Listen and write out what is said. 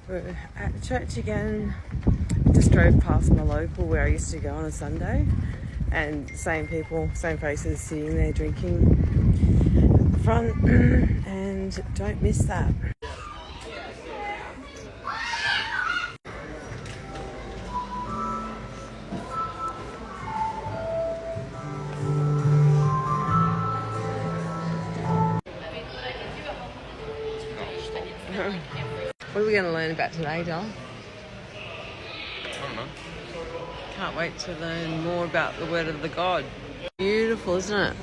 We're at church again. Just drove past my local where I used to go on a Sunday, and same people, same faces sitting there drinking at the front, and don't miss that. What are we going to learn about today, Don? I don't know. Can't wait to learn more about the word of the God. Beautiful, isn't it?